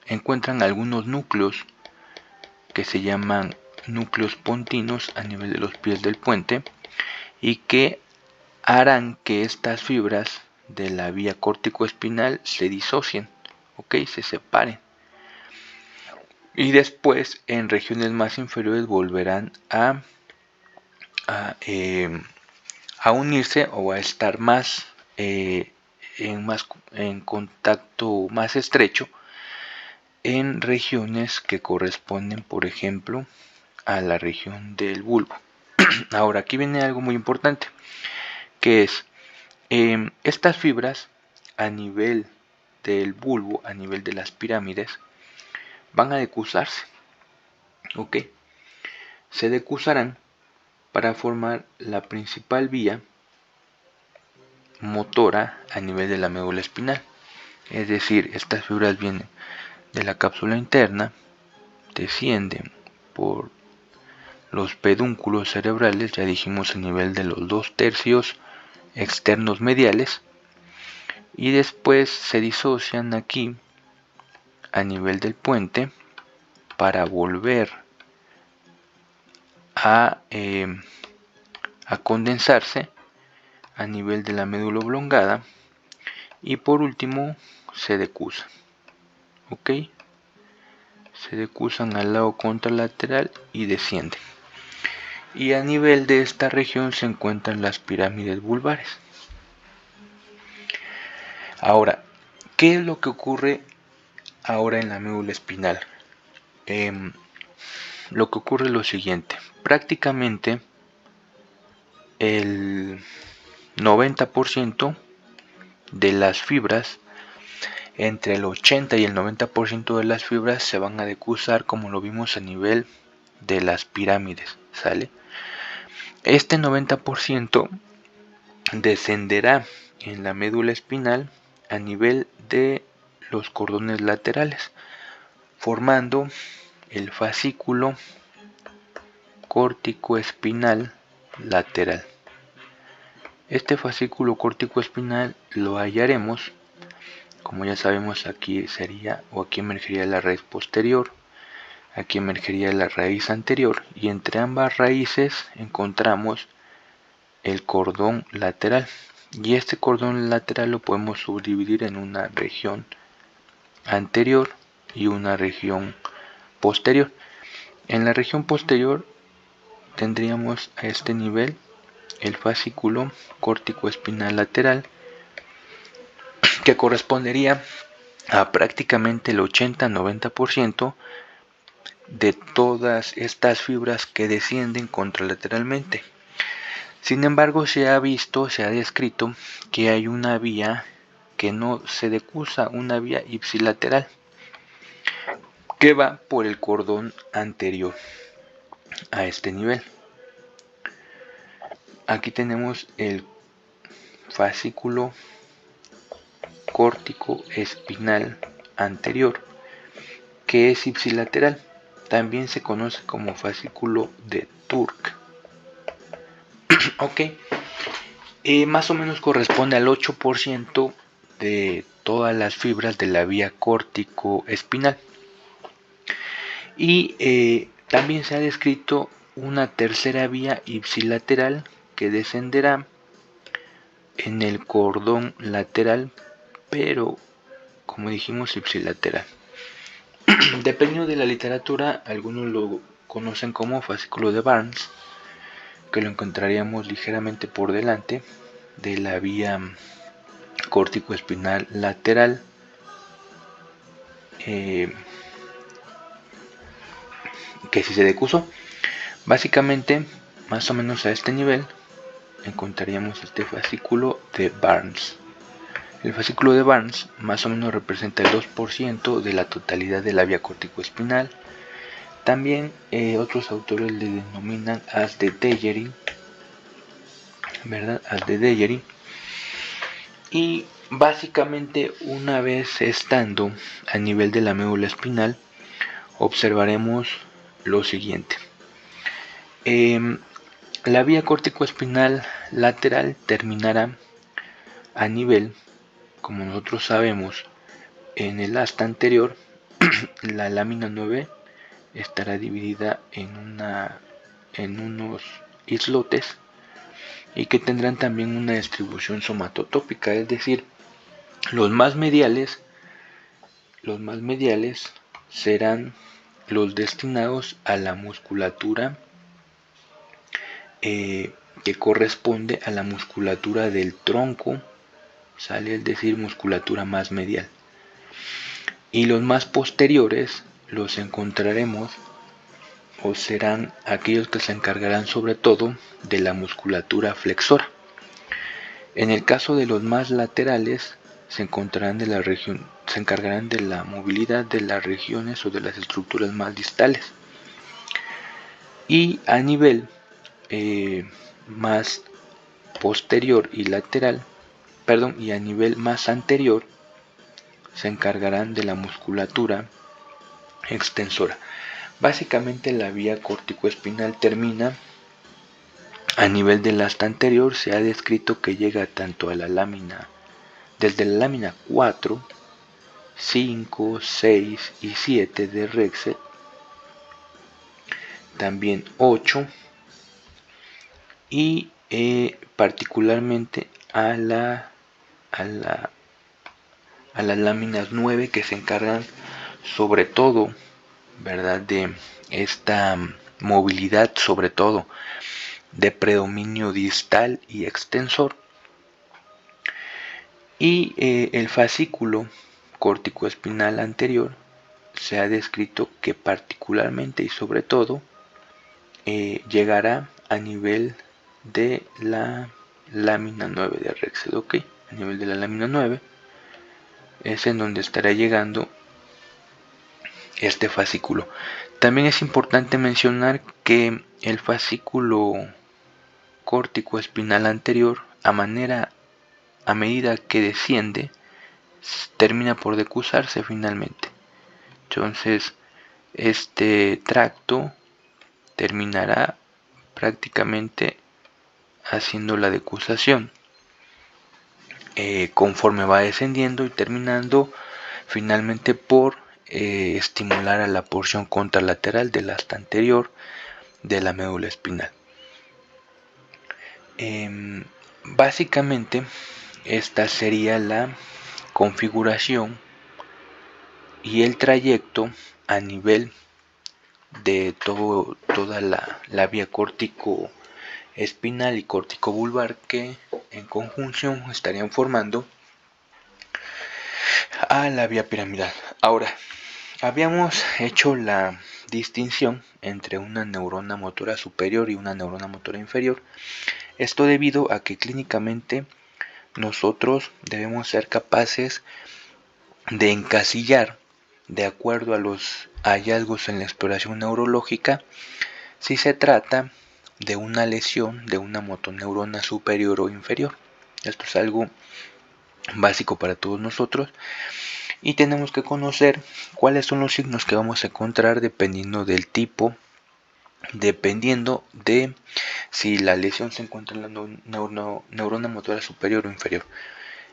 encuentran algunos núcleos que se llaman núcleos pontinos a nivel de los pies del puente, y que harán que estas fibras de la vía córtico-espinal se disocien, ¿ok? Se separen. Y después, en regiones más inferiores, volverán a unirse o a estar más en contacto más estrecho en regiones que corresponden, por ejemplo, a la región del bulbo. Ahora, aquí viene algo muy importante, que es estas fibras a nivel del bulbo, a nivel de las pirámides, van a decusarse, ¿ok? Se decusarán para formar la principal vía motora a nivel de la médula espinal. Es decir, estas fibras vienen de la cápsula interna, descienden por los pedúnculos cerebrales, ya dijimos a nivel de los 2/3 externos mediales, y después se disocian aquí a nivel del puente para volver a condensarse a nivel de la médula oblongada, y por último se decusan, ¿ok? Se decusan al lado contralateral y descienden. Y a nivel de esta región se encuentran las pirámides vulvares. Ahora, ¿qué es lo que ocurre ahora en la médula espinal? Lo que ocurre es lo siguiente: prácticamente el 90% de las fibras, entre el 80 y el 90% de las fibras se van a decusar, como lo vimos a nivel de las pirámides, ¿sale? Este 90% descenderá en la médula espinal a nivel de los cordones laterales, formando el fascículo córtico-espinal lateral. Este fascículo córtico-espinal lo hallaremos, como ya sabemos, aquí sería, o aquí emergería la raíz posterior, aquí emergería la raíz anterior, y entre ambas raíces encontramos el cordón lateral. Y este cordón lateral lo podemos subdividir en una región anterior y una región posterior. En la región posterior tendríamos a este nivel el fascículo córtico-espinal lateral, que correspondería a prácticamente el 80-90% de todas estas fibras que descienden contralateralmente. Sin embargo, se ha descrito que hay una vía que no se decusa, una vía ipsilateral, que va por el cordón anterior a este nivel. Aquí tenemos el fascículo córtico-espinal anterior, que es ipsilateral. También se conoce como fascículo de Turk. Ok, más o menos corresponde al 8% de todas las fibras de la vía córtico-espinal. Y también se ha descrito una tercera vía ipsilateral que descenderá en el cordón lateral, pero como dijimos, ipsilateral. Dependiendo de la literatura, algunos lo conocen como fascículo de Barnes, que lo encontraríamos ligeramente por delante de la vía córtico-espinal lateral, que si se decusó. Básicamente, más o menos a este nivel, encontraríamos este fascículo de Barnes. El fascículo de Barnes más o menos representa el 2% de la totalidad de la vía córtico-espinal. También otros autores le denominan haz de Dejery, ¿verdad? Haz de Dejery. Y básicamente, una vez estando a nivel de la médula espinal, observaremos lo siguiente. La vía córtico-espinal lateral terminará a nivel, como nosotros sabemos, en el asta anterior. La lámina 9 estará dividida en unos islotes y que tendrán también una distribución somatotópica, es decir, los más mediales serán los destinados a la musculatura que corresponde a la musculatura del tronco, sale, es decir, musculatura más medial. Y los más posteriores los encontraremos o serán aquellos que se encargarán sobre todo de la musculatura flexora. En el caso de los más laterales se encargarán de la movilidad de las regiones o de las estructuras más distales. Y a nivel más posterior y lateral, y a nivel más anterior se encargarán de la musculatura extensora. Básicamente la vía córtico-espinal termina a nivel del asta anterior. Se ha descrito que llega tanto a la lámina, desde la lámina 4, 5, 6 y 7 de Rexet, también 8 y particularmente a las láminas 9, que se encargan sobre todo, ¿verdad?, de esta movilidad, sobre todo de predominio distal y extensor. Y el fascículo córtico-espinal anterior se ha descrito que particularmente y sobre todo llegará a nivel de la lámina 9 de Rexet, ¿ok? A nivel de la lámina 9 es en donde estará llegando este fascículo. También es importante mencionar que el fascículo córtico-espinal anterior, a medida que desciende, termina por decusarse finalmente. Entonces, este tracto terminará prácticamente haciendo la decusación conforme va descendiendo y terminando finalmente por estimular a la porción contralateral del asta anterior de la médula espinal. Básicamente esta sería la configuración y el trayecto a nivel de toda la vía córtico espinal y córtico vulvar, que en conjunción estarían formando a la vía piramidal. Ahora, habíamos hecho la distinción entre una neurona motora superior y una neurona motora inferior. Esto debido a que clínicamente nosotros debemos ser capaces de encasillar, de acuerdo a los hallazgos en la exploración neurológica, si se trata de una lesión de una motoneurona superior o inferior. Esto es algo básico para todos nosotros y tenemos que conocer cuáles son los signos que vamos a encontrar dependiendo del tipo, dependiendo de si la lesión se encuentra en la neurona motora superior o inferior.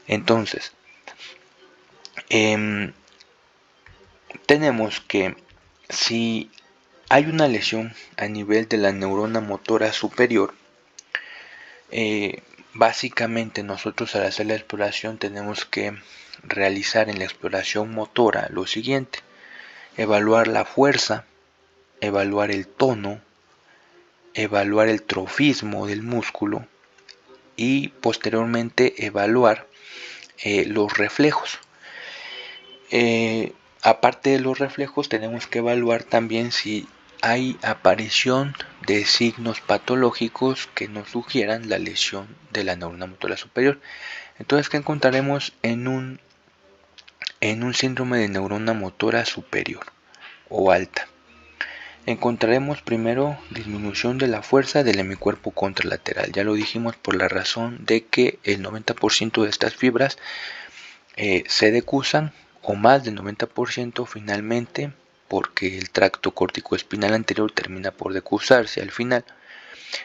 Entonces, tenemos que si hay una lesión a nivel de la neurona motora superior, básicamente nosotros al hacer la exploración tenemos que realizar en la exploración motora lo siguiente: evaluar la fuerza, evaluar el tono, evaluar el trofismo del músculo y posteriormente evaluar los reflejos. Aparte de los reflejos, tenemos que evaluar también si hay aparición de signos patológicos que nos sugieran la lesión de la neurona motora superior. Entonces, ¿qué encontraremos en un síndrome de neurona motora superior o alta? Encontraremos primero disminución de la fuerza del hemicuerpo contralateral. Ya lo dijimos, por la razón de que el 90% de estas fibras se decusan, o más del 90% finalmente, porque el tracto corticoespinal anterior termina por decusarse al final.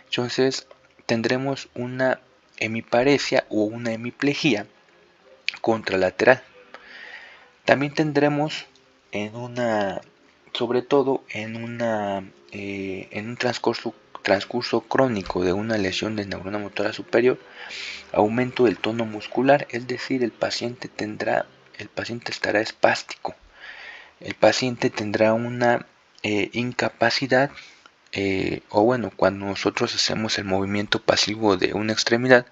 Entonces tendremos una hemiparesia o una hemiplegia contralateral. También tendremos sobre todo en un transcurso crónico de una lesión de neurona motora superior, aumento del tono muscular, es decir, el paciente estará espástico, el paciente tendrá una incapacidad, cuando nosotros hacemos el movimiento pasivo de una extremidad,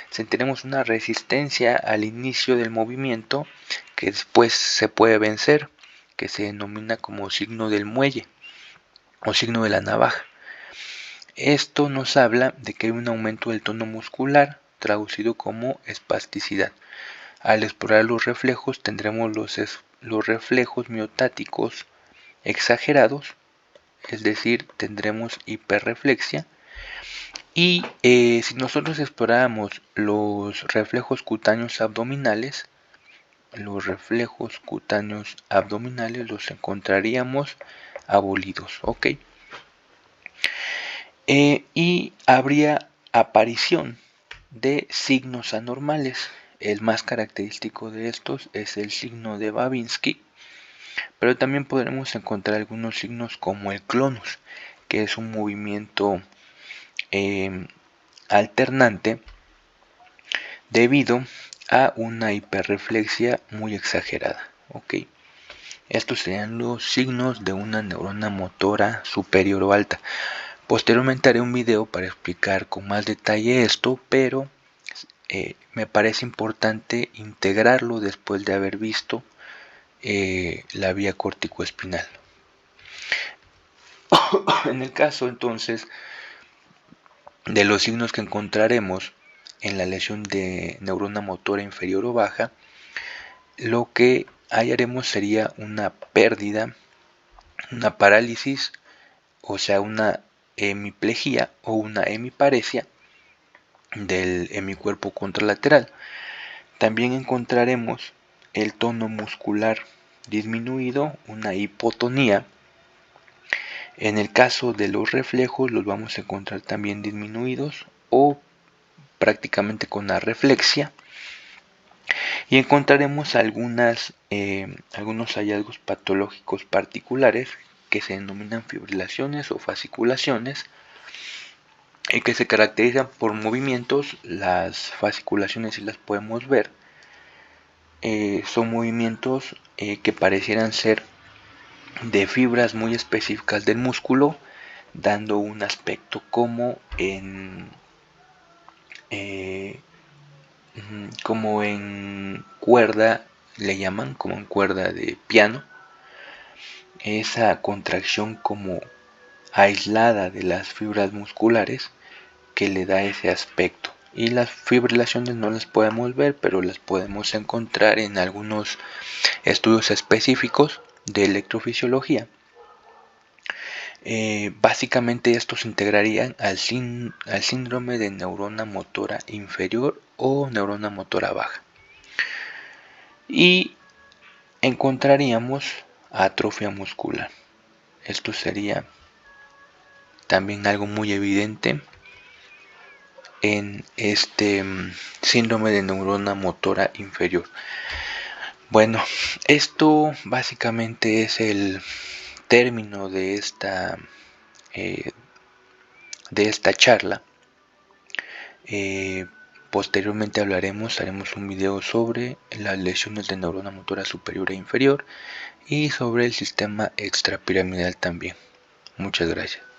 sentiremos una resistencia al inicio del movimiento que después se puede vencer, que se denomina como signo del muelle o signo de la navaja. Esto nos habla de que hay un aumento del tono muscular, traducido como espasticidad. Al explorar los reflejos tendremos los reflejos miotáticos exagerados, es decir, tendremos hiperreflexia. Y si nosotros exploráramos los reflejos cutáneos abdominales, los encontraríamos abolidos, ¿ok? Y habría aparición de signos anormales. El más característico de estos es el signo de Babinski, pero también podremos encontrar algunos signos como el clonus, que es un movimiento alternante debido a una hiperreflexia muy exagerada. ¿Ok? Estos serían los signos de una neurona motora superior o alta. Posteriormente haré un video para explicar con más detalle esto, pero me parece importante integrarlo después de haber visto la vía corticoespinal. En el caso entonces de los signos que encontraremos en la lesión de neurona motora inferior o baja, lo que hallaremos sería una pérdida, una parálisis, o sea, una hemiplegia o una hemiparesia del hemicuerpo contralateral. También encontraremos el tono muscular disminuido, una hipotonía. En el caso de los reflejos los vamos a encontrar también disminuidos o prácticamente con arreflexia. Y encontraremos algunos hallazgos patológicos particulares que se denominan fibrilaciones o fasciculaciones, y que se caracterizan por movimientos. Las fasciculaciones, si las podemos ver, son movimientos que parecieran ser de fibras muy específicas del músculo, dando un aspecto como en cuerda, le llaman, como en cuerda de piano, esa contracción como aislada de las fibras musculares que le da ese aspecto. Y las fibrilaciones no las podemos ver, pero las podemos encontrar en algunos estudios específicos de electrofisiología. Básicamente estos se integrarían al síndrome de neurona motora inferior o neurona motora baja. Y encontraríamos atrofia muscular. Esto sería también algo muy evidente en este síndrome de neurona motora inferior. Bueno, esto básicamente es el término de esta charla. Posteriormente haremos un video sobre las lesiones de neurona motora superior e inferior y sobre el sistema extrapiramidal también. Muchas gracias.